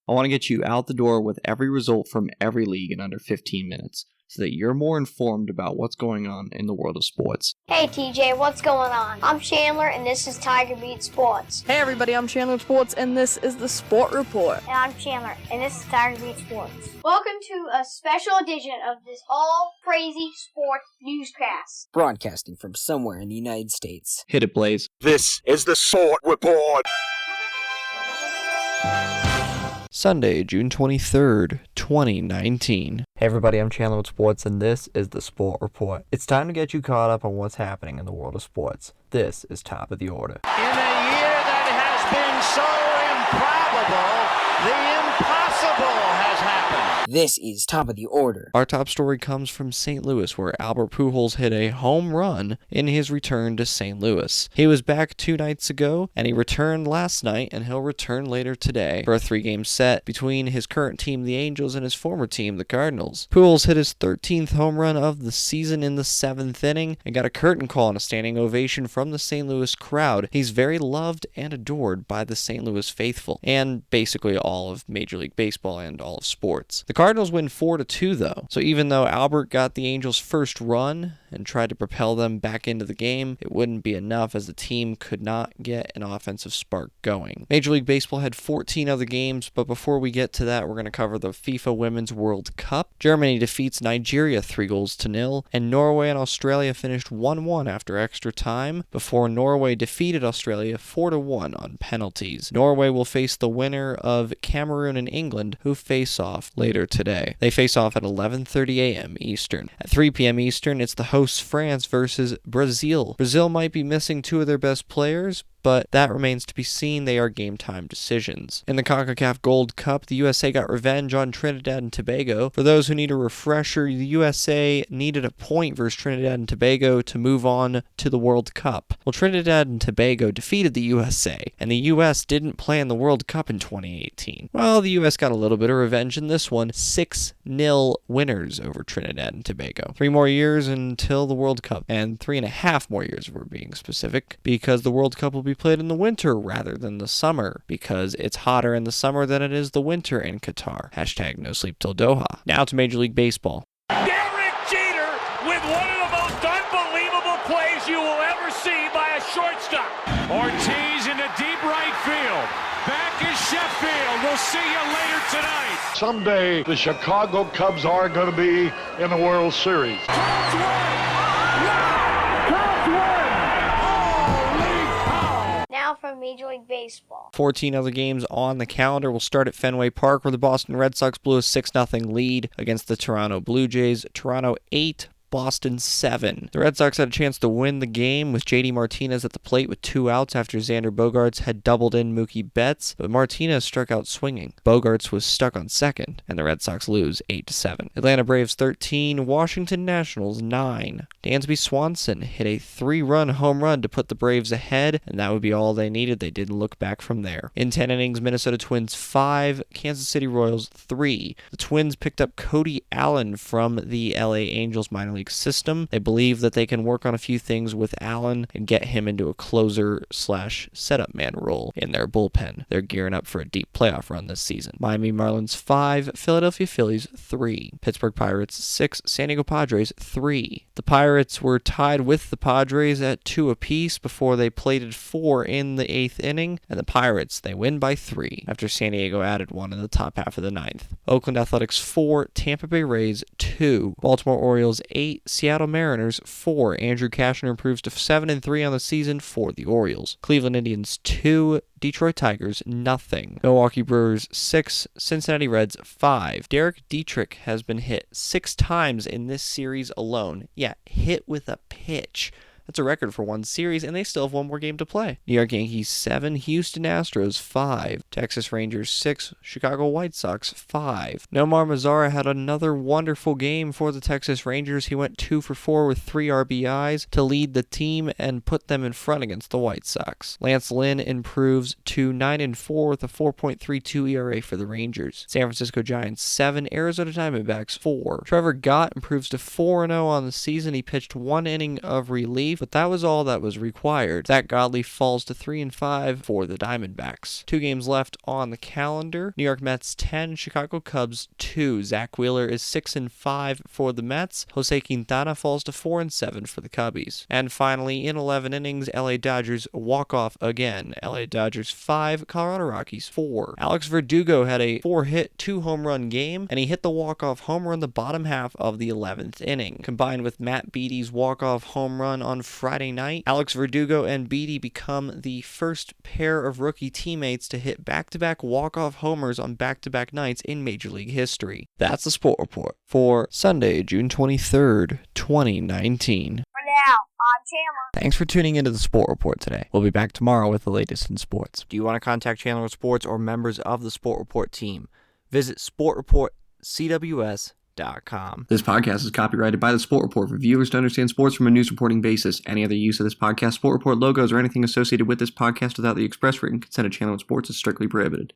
I want to get you out the door with every result from every league in under 15 minutes, so that you're more informed about what's going on in the world of sports. Hey TJ, what's going on? I'm Chandler and this is Tiger Beat Sports. Hey everybody, I'm Chandler Sports and this is the Sport Report. And I'm Chandler and this is Tiger Beat Sports. Welcome to a special edition of this all crazy sports newscast. Broadcasting from somewhere in the United States. Hit it, Blaze. This is the Sport Report. Sunday, June 23rd, 2019. Hey everybody, I'm Chandler with Sports, and this is the Sport Report. It's time to get you caught up on what's happening in the world of sports. This is Top of the Order. In a year that has been so improbable, the impossible has happened. This is Top of the Order. Our top story comes from St. Louis, where Albert Pujols hit a home run in his return to St. Louis. He was back 2 nights ago, and he returned last night, and he'll return later today for a 3-game set between his current team, the Angels, and his former team, the Cardinals. Pujols hit his 13th home run of the season in the 7th inning and got a curtain call and a standing ovation from the St. Louis crowd. He's very loved and adored by the St. Louis faithful, and basically all of Major League Baseball and all of sports. The Cardinals win 4-2 though, so even though Albert got the Angels' first run and tried to propel them back into the game, it wouldn't be enough as the team could not get an offensive spark going. Major League Baseball had 14 other games, but before we get to that, we're going to cover the FIFA Women's World Cup. Germany defeats Nigeria 3-0, and Norway and Australia finished 1-1 after extra time before Norway defeated Australia 4-1 on penalties. Norway will face the winner of Cameroon and England, who face off later today. They face off at 11:30 a.m. Eastern. At 3 p.m. Eastern, it's the hosts France versus Brazil. Brazil might be missing 2 of their best players, but that remains to be seen. They are game time decisions. In the CONCACAF Gold Cup, the USA got revenge on Trinidad and Tobago. For those who need a refresher, the USA needed a point versus Trinidad and Tobago to move on to the World Cup. Well, Trinidad and Tobago defeated the USA, and the US didn't play in the World Cup in 2018. Well, the US got a little bit of revenge in this one, 6-0 winners over Trinidad and Tobago. 3 more years until the World Cup, and 3.5 more years if we're being specific, because the World Cup will be played in the winter rather than the summer, because it's hotter in the summer than it is the winter in Qatar. Hashtag no sleep till Doha. Now to Major League Baseball. Derek Jeter with one of the most unbelievable plays you will ever see by a shortstop. Ortiz in the deep right field. Back is Sheffield. We'll see you later tonight. Someday, the Chicago Cubs are going to be in the World Series. Cubs win! Cubs win! Holy cow! Now from Major League Baseball. 14 other games on the calendar will start at Fenway Park, where the Boston Red Sox blew a 6-0 lead against the Toronto Blue Jays. Toronto 8, Boston 7. The Red Sox had a chance to win the game with JD Martinez at the plate with 2 outs after Xander Bogaerts had doubled in Mookie Betts, but Martinez struck out swinging. Bogaerts was stuck on second, and the Red Sox lose 8-7. Atlanta Braves 13, Washington Nationals 9. Dansby Swanson hit a 3-run home run to put the Braves ahead, and that would be all they needed. They didn't look back from there. In 10 innings, Minnesota Twins 5, Kansas City Royals 3. The Twins picked up Cody Allen from the LA Angels minor league system. They believe that they can work on a few things with Allen and get him into a closer/setup man role in their bullpen. They're gearing up for a deep playoff run this season. Miami Marlins 5, Philadelphia Phillies 3. Pittsburgh Pirates 6, San Diego Padres 3. The Pirates were tied with the Padres at 2 apiece before they plated 4 in the 8th inning, and the Pirates, they win by 3 after San Diego added 1 in the top half of the 9th. Oakland Athletics 4, Tampa Bay Rays 2. Baltimore Orioles 8, Seattle Mariners 4. Andrew Cashner improves to 7-3 on the season for the Orioles. Cleveland Indians 2, Detroit Tigers nothing. Milwaukee Brewers 6, Cincinnati Reds 5. Derek Dietrich has been hit 6 times in this series alone. Yeah, hit with a pitch. That's a record for one series, and they still have 1 more game to play. New York Yankees 7, Houston Astros 5, Texas Rangers 6, Chicago White Sox 5. Nomar Mazara had another wonderful game for the Texas Rangers. He went 2 for 4 with 3 RBIs to lead the team and put them in front against the White Sox. Lance Lynn improves to 9-4 with a 4.32 ERA for the Rangers. San Francisco Giants 7, Arizona Diamondbacks 4. Trevor Gott improves to 4-0 on the season. He pitched 1 inning of relief relief, but that was all that was required. Zach Godley falls to 3-5 for the Diamondbacks. 2 games left on the calendar. New York Mets 10, Chicago Cubs 2. Zach Wheeler is 6-5 for the Mets. Jose Quintana falls to 4-7 for the Cubbies. And finally, in 11 innings, LA Dodgers walk off again. LA Dodgers 5, Colorado Rockies 4. Alex Verdugo had a 4-hit, 2-home run game, and he hit the walk-off home run the bottom half of the 11th inning. Combined with Matt Beaty's walk-off home run on Friday night, Alex Verdugo and Beatty become the first pair of rookie teammates to hit back-to-back walk-off homers on back-to-back nights in Major League history. That's the Sport Report for Sunday, June 23rd, 2019. For now, I'm Chandler. Thanks for tuning into the Sport Report today. We'll be back tomorrow with the latest in sports. Do you want to contact Chandler Sports or members of the Sport Report team? Visit sportreportcws.com. This podcast is copyrighted by the Sport Report for viewers to understand sports from a news reporting basis. Any other use of this podcast, Sport Report logos, or anything associated with this podcast without the express written consent of Channel Sports is strictly prohibited.